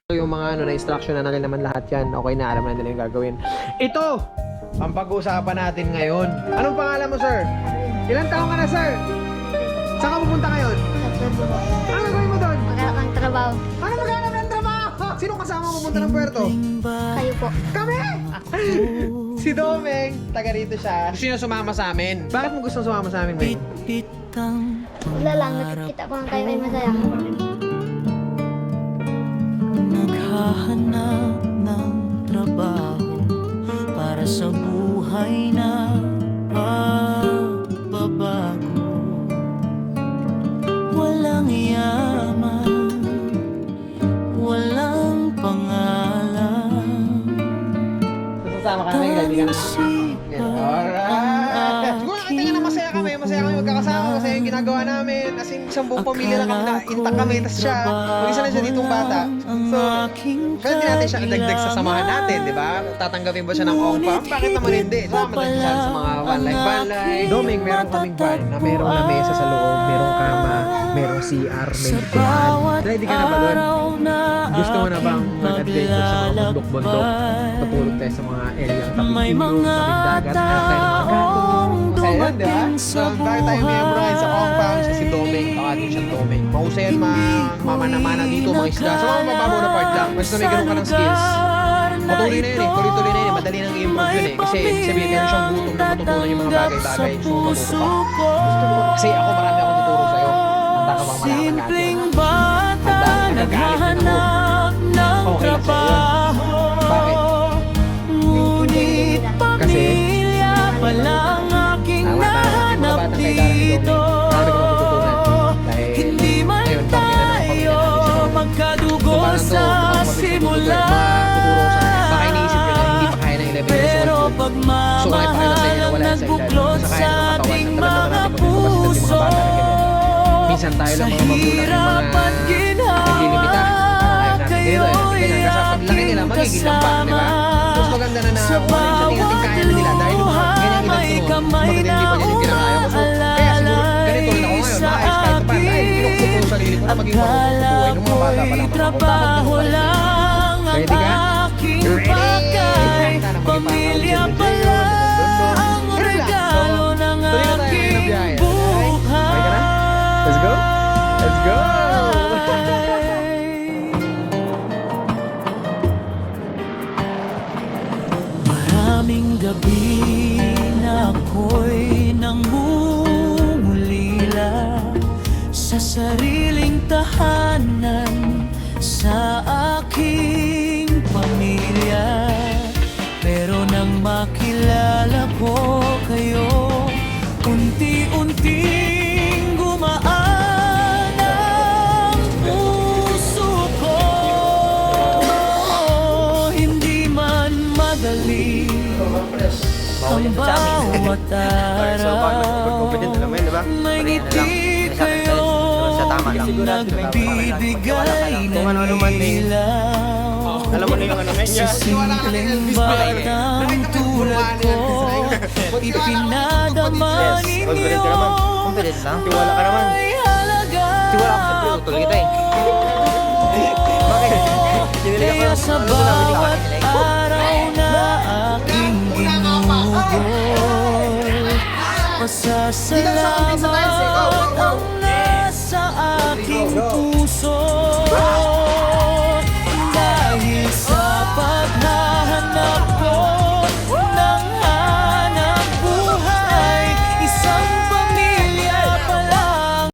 yung mga ano na instruction na nila naman lahat yan. Okay na, alam na nila yung gagawin. Ito ang pag-uusapan natin ngayon. Anong pangalan mo, sir? Ilang taong ka na, sir? Saan ka pupunta ngayon? Ano gagawin mo doon? Maghanap ng trabaho. Ano maghanap ng trabaho? Sino kasama mo pupunta ng puerto? Kayo po. Kami! Si Domeng, taga rito siya. Gusto niya sumama sa amin. Bakit mo gusto sumama sa amin ngayon? Wala lang, nakikita ko lang kayo ay masaya. Naghahanap ng trabaho para sa buhay na pagbabago. Walang yaman, walang pangalan. Sasama ka namin, kaibigan. Alright! Siguro nakita na masaya kami magkakasama kasi yung ginagawa namin. As in, isang buong pamilya na kami na intact kami. Tapos siya, mag-isa na siya ditong bata. So, pwede natin siya dagdag sa samahan natin, di ba? Tatanggapin ba siya ng ongpam? Bakit naman hindi? Sama natin siya sa mga van-like. Doming, meron kaming van na merong lamesa sa loob, merong kama, merong CR, may likuan. Ready ka na ba doon? Gusto mo na bang mag-adventure sa mga bundok-bundok? Patulog tayo sa mga area ng taping ilog, taping dagat, hanap tayo ng mga gatong. Masaya yun, di ba? So, bakit tayo miyembro ngayon sa compound? Siya si Domeng, tawagin siya Domeng. Mahusay yan, mamana-mana dito, mga isda. Sa mga mababaw na part lang, mas na may ganun ka ng skills. Patuloy na yun eh, tuloy-tuloy na yun eh, madali nang i-improve yun eh. Kasi sabihin, meron siyang gutom na matutunan yung mga bagay-bagay. So, matuto pa. Kasi ako, marami akong tuturo sa'yo. Handa ka bang malaman natin? Handa ka nagagalit na ako. Okay lang sa'yo. Bakit? Ngunit pamilya pa lang aking nahanap dito. Hindi man tayo magkadugo sa simula. Baka iniisip ko na hindi pa kaya ng 11 years Pero old. pagmamahal ang nagbuklod sa ating mga puso. Minsan tayo lang mga magulang yung Hirap at mga ginhawa naglilimita. kayo'y Kasi pag laki nila, magiging lampak, di ba? Mas maganda na sa kung ano yung tingin kaya na nila dahil ganyan may edad ko kamay noon, na maganda hindi pa niya yung kinakaya ko. So, kaya siguro, ganito rin ako ngayon, sa maayos kahit pa, dahil pinukpok ko sa sarili ko na maging marunong sa buhay nung mga bata pa lang. trabaho lang ang Ready ka? aking Ready? bagay. Pamilya pala ang regalo ng aking Okay ka buhay. na? Let's go? Let's go! Maraming gabi na ako'y nangungulila sa sariling tahanan sa aking pamilya. Pero nang makilala ko kayo, unti-unting gumaan ang puso ko. Hindi man madali ang bawat araw, may ngiti kayo nagbibigay ng ilaw. Alam mo na yung ano Sa simpleng batang tulad ko, ipinadama ninyo Tiwala ka naman. ay halaga. Tiwala ka sa tuloy kita eh. Bakit? Kaya sa bawat araw na aking ginugol, pasasalamat ang nasa aking puso.